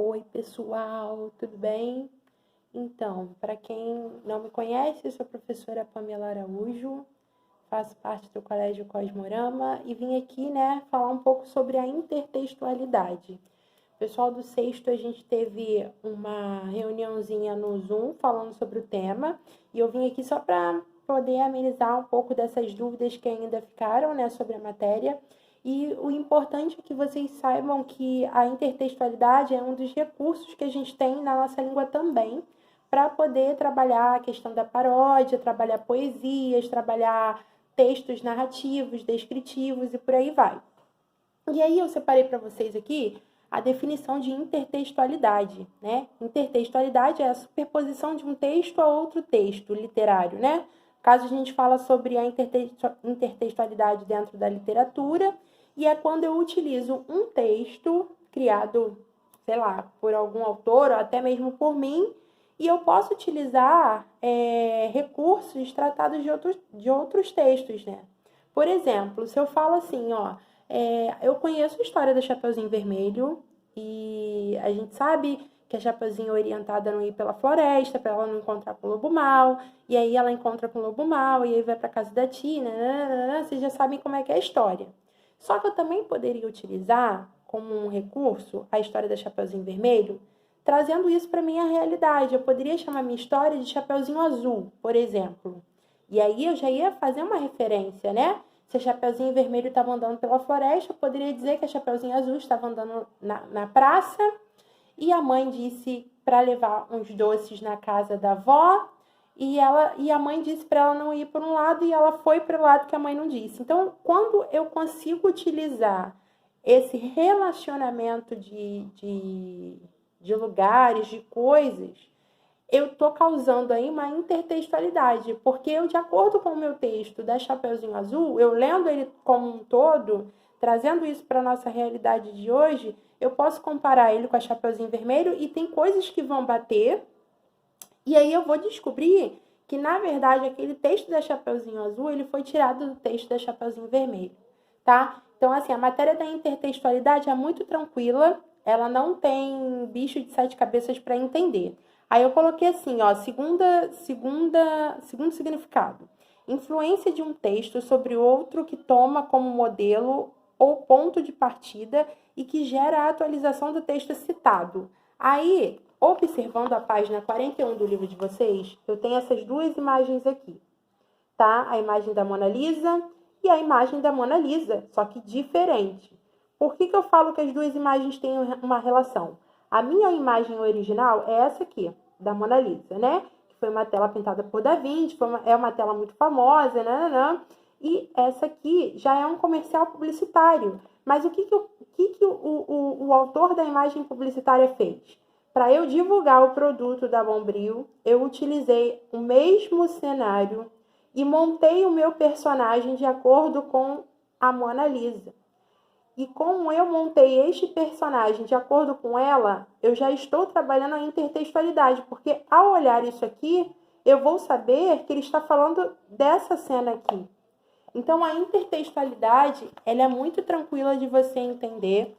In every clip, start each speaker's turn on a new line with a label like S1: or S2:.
S1: Oi, pessoal, tudo bem? Então, para quem não me conhece, eu sou a professora Pamela Araújo, faço parte do Colégio Cosmorama e vim aqui, falar um pouco sobre a intertextualidade. Pessoal do sexto, a gente teve uma reuniãozinha no Zoom falando sobre o tema e eu vim aqui só para poder amenizar um pouco dessas dúvidas que ainda ficaram, sobre a matéria. E o importante é que vocês saibam que a intertextualidade é um dos recursos que a gente tem na nossa língua também, para poder trabalhar a questão da paródia, trabalhar poesias, trabalhar textos narrativos, descritivos e por aí vai. E aí eu separei para vocês aqui a definição de intertextualidade, Intertextualidade é a superposição de um texto a outro texto literário, Caso a gente fala sobre a intertextualidade dentro da literatura, e é quando eu utilizo um texto criado, por algum autor, ou até mesmo por mim, e eu posso utilizar recursos tratados de outros textos, Por exemplo, se eu falo assim, eu conheço a história da Chapeuzinho Vermelho, e a gente sabe que a Chapeuzinho é orientada a não ir pela floresta, para ela não encontrar com o lobo mau, e aí ela encontra com o lobo mau, e aí vai para casa da Tina, vocês já sabem como é que é a história. Só que eu também poderia utilizar como um recurso a história da Chapeuzinho Vermelho, trazendo isso para a minha realidade. Eu poderia chamar minha história de Chapeuzinho Azul, por exemplo. E aí eu já ia fazer uma referência, Se a Chapeuzinho Vermelho estava andando pela floresta, eu poderia dizer que a Chapeuzinho Azul estava andando na praça e a mãe disse para levar uns doces na casa da avó e a mãe disse para ela não ir por um lado e ela foi para o lado que a mãe não disse. Então, quando eu consigo utilizar esse relacionamento de lugares, de coisas, eu estou causando aí uma intertextualidade, porque eu, de acordo com o meu texto da Chapeuzinho Azul, eu lendo ele como um todo, trazendo isso para a nossa realidade de hoje, eu posso comparar ele com a Chapeuzinho Vermelho e tem coisas que vão bater, e aí eu vou descobrir que, na verdade, aquele texto da Chapeuzinho Azul, ele foi tirado do texto da Chapeuzinho Vermelho, tá? Então, assim, a matéria da intertextualidade é muito tranquila, ela não tem bicho de sete cabeças para entender. Aí eu coloquei assim, segundo significado. Influência de um texto sobre outro que toma como modelo ou ponto de partida e que gera a atualização do texto citado. Aí, observando a página 41 do livro de vocês, eu tenho essas duas imagens aqui, tá? A imagem da Mona Lisa e a imagem da Mona Lisa, só que diferente. Por que eu falo que as duas imagens têm uma relação? A minha imagem original é essa aqui, da Mona Lisa, Que foi uma tela pintada por Da Vinci, é uma tela muito famosa, E essa aqui já é um comercial publicitário. Mas o que o autor da imagem publicitária fez? Para eu divulgar o produto da Bombril, eu utilizei o mesmo cenário e montei o meu personagem de acordo com a Mona Lisa. E como eu montei este personagem de acordo com ela, eu já estou trabalhando a intertextualidade, porque ao olhar isso aqui, eu vou saber que ele está falando dessa cena aqui. Então, a intertextualidade, ela é muito tranquila de você entender,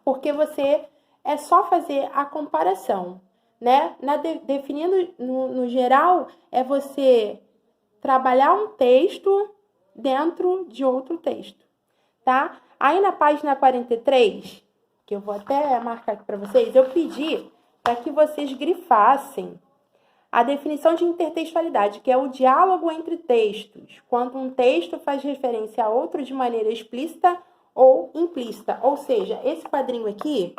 S1: porque você é só fazer a comparação, Definindo no geral, é você trabalhar um texto dentro de outro texto, tá? Aí na página 43, que eu vou até marcar aqui para vocês, eu pedi para que vocês grifassem a definição de intertextualidade, que é o diálogo entre textos, quando um texto faz referência a outro de maneira explícita ou implícita. Ou seja, esse quadrinho aqui,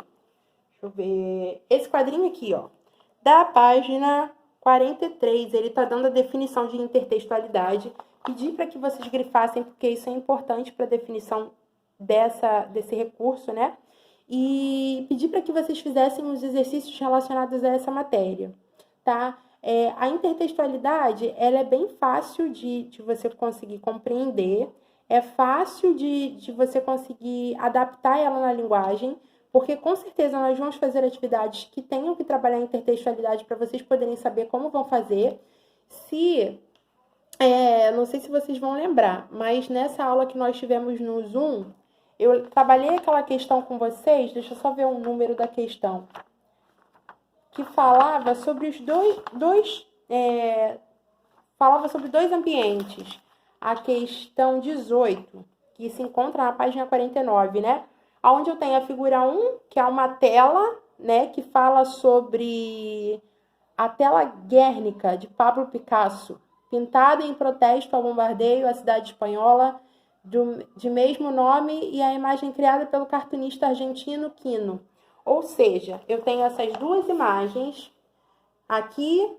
S1: deixa eu ver, esse quadrinho aqui, da página 43, ele está dando a definição de intertextualidade. Pedi para que vocês grifassem, porque isso é importante para a definição desse recurso, E pedi para que vocês fizessem os exercícios relacionados a essa matéria, tá? A intertextualidade, ela é bem fácil de você conseguir compreender, é fácil de você conseguir adaptar ela na linguagem, porque com certeza nós vamos fazer atividades que tenham que trabalhar a intertextualidade para vocês poderem saber como vão fazer. Não sei se vocês vão lembrar, mas nessa aula que nós tivemos no Zoom, eu trabalhei aquela questão com vocês, deixa eu só ver o número da questão. que falava sobre os falava sobre dois ambientes. A questão 18, que se encontra na página 49, né? Onde eu tenho a figura 1, que é uma tela, né? Que fala sobre a tela Guernica, de Pablo Picasso, pintada em protesto ao bombardeio à cidade espanhola de mesmo nome, e a imagem criada pelo cartunista argentino Quino. Ou seja, eu tenho essas duas imagens. Aqui,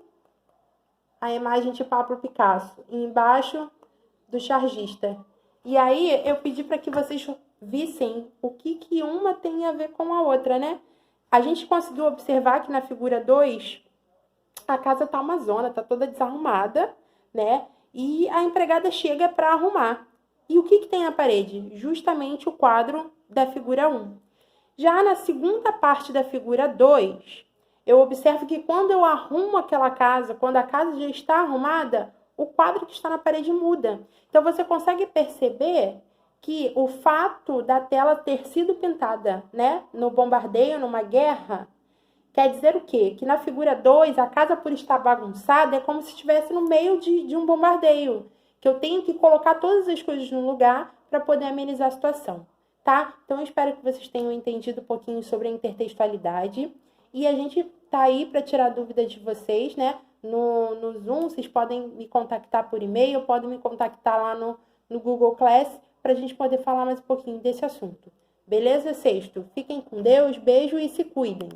S1: a imagem de Pablo Picasso, e embaixo, do chargista. E aí, eu pedi para que vocês vissem o que uma tem a ver com a outra, né? A gente conseguiu observar que na figura 2, a casa tá uma zona, tá toda desarrumada, né? E a empregada chega para arrumar. E o que tem na parede? Justamente o quadro da figura 1. Já na segunda parte da figura 2, eu observo que quando eu arrumo aquela casa, quando a casa já está arrumada, o quadro que está na parede muda. Então, você consegue perceber que o fato da tela ter sido pintada, né, no bombardeio, numa guerra, quer dizer o quê? Que na figura 2, a casa, por estar bagunçada, é como se estivesse no meio de um bombardeio, que eu tenho que colocar todas as coisas no lugar para poder amenizar a situação, tá? Então, eu espero que vocês tenham entendido um pouquinho sobre a intertextualidade, e a gente tá aí para tirar dúvidas de vocês, né? No Zoom, vocês podem me contactar por e-mail, podem me contactar lá no Google Class, para a gente poder falar mais um pouquinho desse assunto. Beleza, sexto? Fiquem com Deus, beijo e se cuidem.